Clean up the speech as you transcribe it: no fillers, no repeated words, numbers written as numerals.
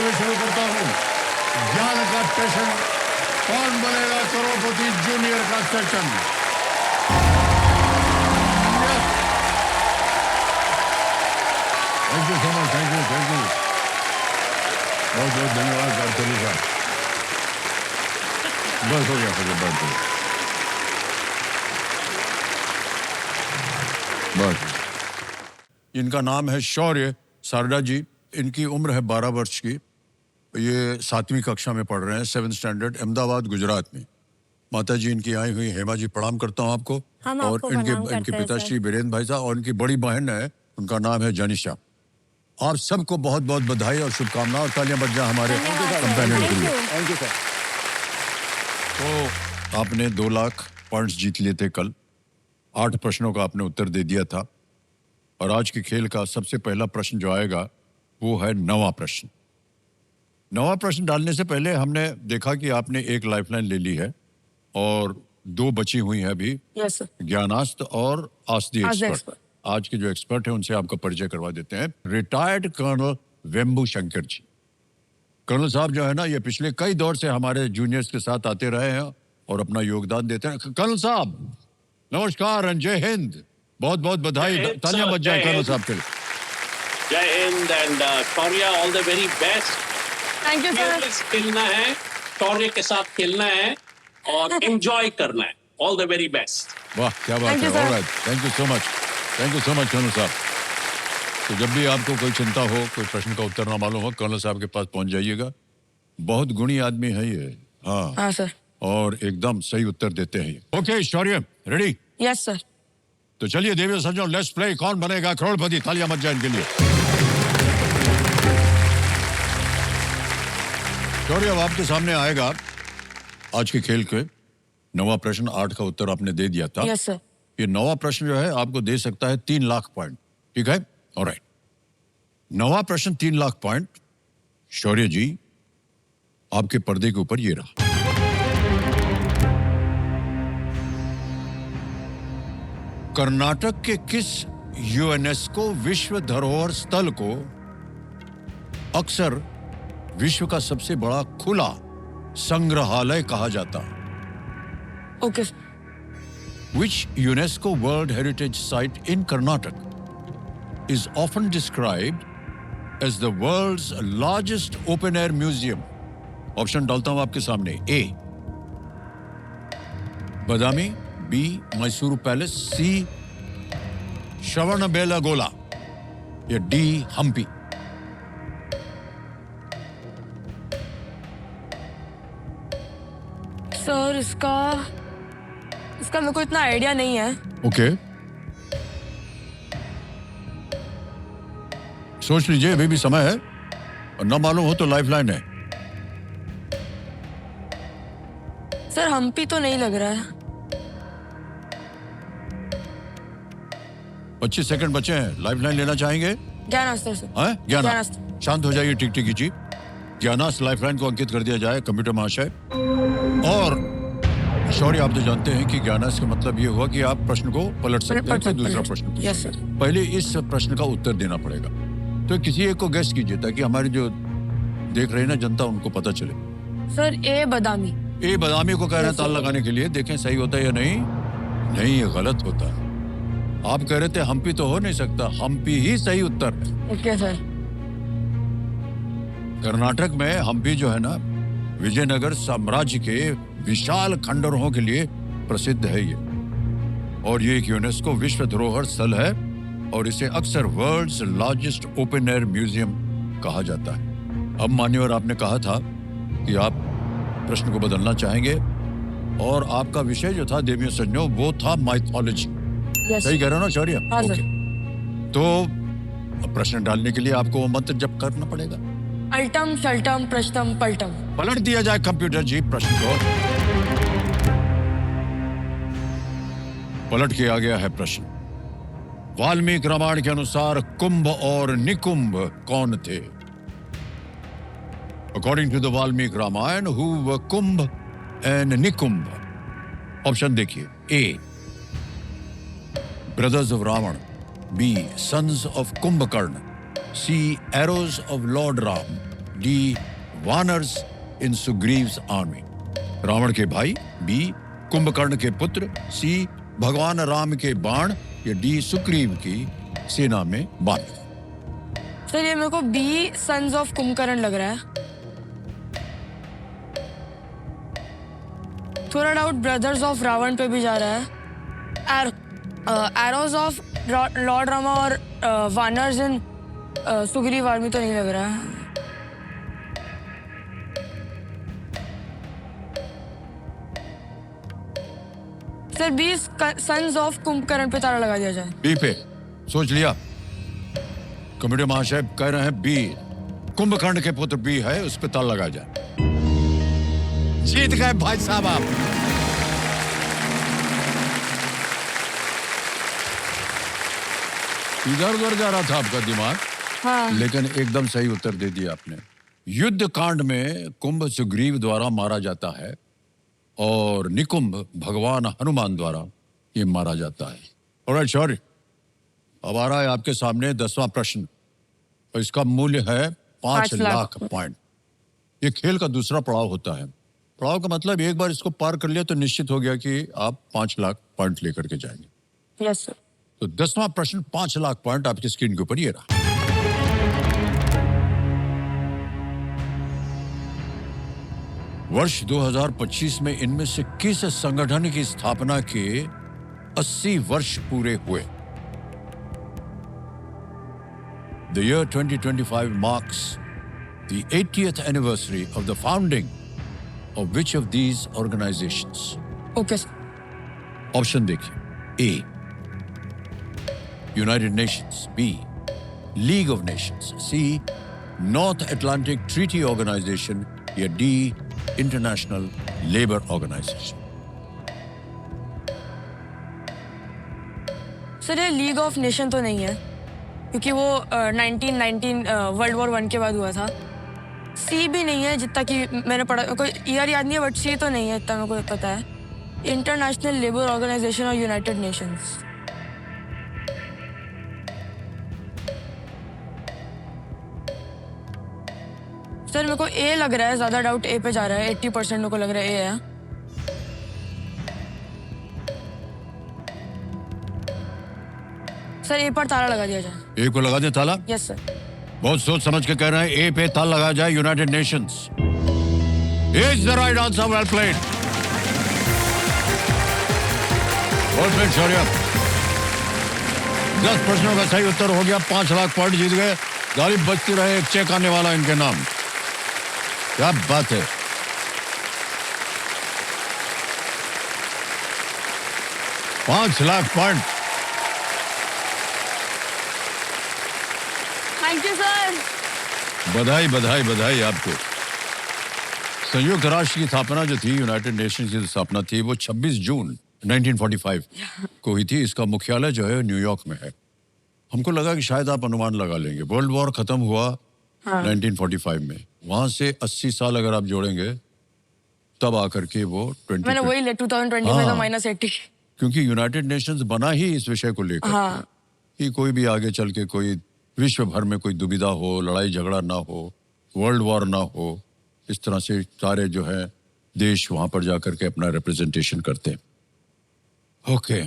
से मैं शुरू करता हूँ। ज्ञान का स्टेशन, कौन बनेगा करोड़पति जूनियर का session. Thank you so much, thank you, thank you, बहुत बहुत धन्यवाद गायत्री साहब। बस हो गया, फिर बात करो बस। इनका नाम है शौर्य सारडा जी। इनकी उम्र है 12 वर्ष की। ये 7वीं कक्षा में पढ़ रहे हैं, 7th स्टैंडर्ड, अहमदाबाद गुजरात में। माता जी इनकी आई हुई हेमा जी, प्रणाम करता हूँ आपको। और इनके पिताश्री वीरेंद्र भाई साहब, और इनकी बड़ी बहन है, उनका नाम है जनिशा। आप सबको बहुत बहुत बधाई और शुभकामनाएं, और तालियां बज जाएं हमारे कंपेनियन के लिए। Thank you sir. तो आपने 2 लाख पॉइंट्स जीत लिए थे कल। 8 प्रश्नों का आपने उत्तर दे दिया था। और आज के खेल का सबसे पहला प्रश्न जो आएगा वो है 9वां प्रश्न। 9वां प्रश्न डालने से पहले हमने देखा कि आपने एक लाइफलाइन ले ली है और 2 बची हुई है अभी। Yes sir. ज्ञानास्त्र और आस्क द एक्सपर्ट। आज के जो एक्सपर्ट हैं उनसे आपका परिचय करवा देते हैं। Retired colonel Vembu Shankar ji. Colonel साहब जो है ना, ये पिछले कई दौर से हमारे जूनियर्स के साथ आते रहे हैं और अपना योगदान देते हैं। कर्नल साहब नमस्कार एंड जय हिंद। बहुत बहुत बधाई, तालियां बज जाए कर्नल साहब के लिए। जय Hind and Shaurya, all the very best. Thank you sir. खेलना है, शौर्य के साथ खेलना है और एंजॉय करना है। All the very best. वाह क्या बात है। Alright, thank you so much, thank you so much colonel साहब। तो जब भी आपको कोई चिंता हो, कोई प्रश्न का उत्तर ना मालूम हो, कर्नल साहब के पास पहुंच जाइएगा। बहुत गुणी आदमी है ये। हाँ सर। और एकदम सही उत्तर देते हैं। ओके शौर्य, रेडी? Yes sir. तो चलिए देवी सज्जनों, लेट्स प्ले कौन बनेगा करोड़पति। तालियां बज जाए इनके लिए। शौर्य, अब आपके सामने आएगा आज के खेल के 9वां प्रश्न। 8 का उत्तर आपने दे दिया था। Yes sir. ये 9वां प्रश्न जो है आपको दे सकता है 3 लाख पॉइंट। ठीक है, ऑलराइट। 9वां प्रश्न 3 लाख पॉइंट। शौर्य जी, आपके पर्दे के ऊपर ये रहा। कर्नाटक के किस यूनेस्को विश्व धरोहर स्थल को अक्सर विश्व का सबसे बड़ा खुला संग्रहालय कहा जाता है? Okay. Which UNESCO World Heritage Site in Karnataka is often described as the world's largest open-air museum? Option डालता हूं आपके सामने। A, Badami, B, Mysore palace, C, Shravanabelagola, या D, हम्पी। सर इसका मेरे को इतना आइडिया नहीं है। ओके, सोच लीजिए, अभी भी समय है। और ना मालूम हो तो लाइफलाइन है। सर हम्पी तो नहीं लग रहा है। 25 सेकंड बचे हैं। लाइफलाइन लेना चाहेंगे? ज्ञानास्त्र सर। हाँ, ज्ञानास्त्र। ज्ञानास्त्र। शांत हो जाइए टिकटिकी जी। ज्ञानास्त्र लाइफलाइन को अंकित कर दिया जाए कंप्यूटर महाशय। और शौर्य, आप तो जानते हैं कि ज्ञानास्त्र का मतलब ये हुआ कि आप प्रश्न को पलट सकते हैं, दूसरा प्रश्न पूछ। Yes sir. पहले इस प्रश्न का उत्तर देना पड़ेगा। तो किसी एक को गेस कीजिए ताकि हमारी जो देख रहे हैं ना जनता, उनको पता चले। सर ए बादामी। ए बादामी को कह रहे हैं ताल लगाने के लिए। देखें सही होता है या नहीं। नहीं, ये गलत होता है। आप कह रहे थे हम्पी तो हो नहीं सकता, हम्पी ही सही उत्तर है। Okay sir. कर्नाटक में हम्पी जो है ना, विजयनगर साम्राज्य के विशाल खंडहरों के लिए प्रसिद्ध है ये। और ये एक यूनेस्को विश्व धरोहर स्थल है और इसे अक्सर world's largest open air museum कहा जाता है। अब मान्यवर, आपने कहा था कि आप प्रश्न को बदलना चाहेंगे और आपका विषय जो था देवियों सज्जनों, वो था माइथोलॉजी। सही कह रहे हो ना शौर्य? हाँ सर। तो प्रश्न डालने के लिए आपको वो मंत्र जप करना पड़ेगा। अल्टम शल्टम प्रश्नम पलटम। पलट दिया जाए कंप्यूटर जी प्रश्न को। पलट किया गया है प्रश्न। वाल्मीकि रामायण के अनुसार कुंभ और निकुंभ कौन थे? According to the Valmiki Ramayana, who were Kumbh and Nikumbh? Option देखिए। A, brothers of Ravana, B, sons of Kumbhakarna, C, arrows of Lord Ram, D vanars in Sugriva's army, Ravana के भाई, बी कुंभकर्ण के पुत्र, सी भगवान राम के बाण, या डी सुग्रीव की सेना में बाण। सर ये मेरे को बी सन्स ऑफ कुंभकर्ण लग रहा है। थोड़ा डाउट ब्रदर्स ऑफ रावण पे भी जा रहा है। एरोज ऑफ लॉर्ड रामा और वानर्स इन सुग्रीव आर्मी तो नहीं लग रहा है। Sir be sons of Kumbhakarna पे ताला लगा दिया जाए। बी पे सोच लिया? कमेटी महाशय कह रहे हैं बी, कुंभकर्ण के पुत्र बी है, उस पे ताला लगा जाए। जीत गए भाई साहब आप। इधर उधर जा रहा था आपका दिमाग, हाँ। लेकिन एकदम सही उत्तर दे दिया आपने। युद्ध कांड में कुंभ सुग्रीव द्वारा मारा जाता है और निकुंभ भगवान हनुमान द्वारा ये मारा जाता है। और शौर्य, अब आ रहा है आपके सामने 10वां प्रश्न, और इसका मूल्य है 5 लाख पॉइंट। ये खेल का दूसरा पड़ाव होता है। पड़ाव का मतलब एक बार इसको पार कर लिया तो निश्चित हो गया कि आप 5 लाख पॉइंट लेकर के जाएंगे। Yes sir. तो 10वां प्रश्न 5 लाख पॉइंट आपकी स्क्रीन के ऊपर ये रहा। वर्ष 2025 में इनमें से किस संगठन की स्थापना के 80 वर्ष पूरे हुए? The year 2025 marks the 80th anniversary of the founding of which of these organizations? Okay sir. Option देखिए, A United Nations, B League of Nations, C North Atlantic Treaty Organization, या D International Labour Organization. Sir ये League of Nation तो नहीं है, क्योंकि वो 1919 world war 1 के बाद हुआ था। सी भी नहीं है, जितना कि मैंने पढ़ा, कोई ईयर याद नहीं है, बट सी तो नहीं है, इतना मेरे को पता है। इंटरनेशनल लेबर ऑर्गेनाइजेशन और यूनाइटेड नेशंस। सर मेरे को ए लग रहा है, ज्यादा डाउट ए पे जा रहा है। 80% मेरे को लग रहा है ए है। सर ए पर ताला लगा दिया जाए। ए को लगा दे ताला? Yes sir. बहुत सोच समझ के कह रहे हैं, ए पे ताला लगा जाए, United Nations is the right answer. Well played. Well played Shaurya. 10 प्रश्नों का सही उत्तर हो गया, 5 लाख पॉइंट जीत गए। गाड़ी बचती रहे, एक चेक आने वाला इनके नाम। क्या बात है। $5 lakh point. Thank you sir. बधाई बधाई बधाई आपको। संयुक्त राष्ट्र की स्थापना जो थी, यूनाइटेड नेशंस की स्थापना थी, वो 26 जून 1945 को हुई थी। इसका मुख्यालय जो है न्यूयॉर्क में है। हमको लगा कि शायद आप अनुमान लगा लेंगे। वर्ल्ड वॉर खत्म हुआ 1945 में, वहां से 80 साल अगर आप जोड़ेंगे तब आकर के वो 20 मैंने वही ले 2020 में तो -80। क्योंकि यूनाइटेड नेशंस बना ही इस विषय को लेकर कि कोई भी आगे चल के कोई विश्व भर में कोई दुविधा हो, लड़ाई झगड़ा ना हो, वर्ल्ड वॉर ना हो। इस तरह से सारे जो है देश वहां पर जाकर के अपना रिप्रेजेंटेशन करते हैं। ओके।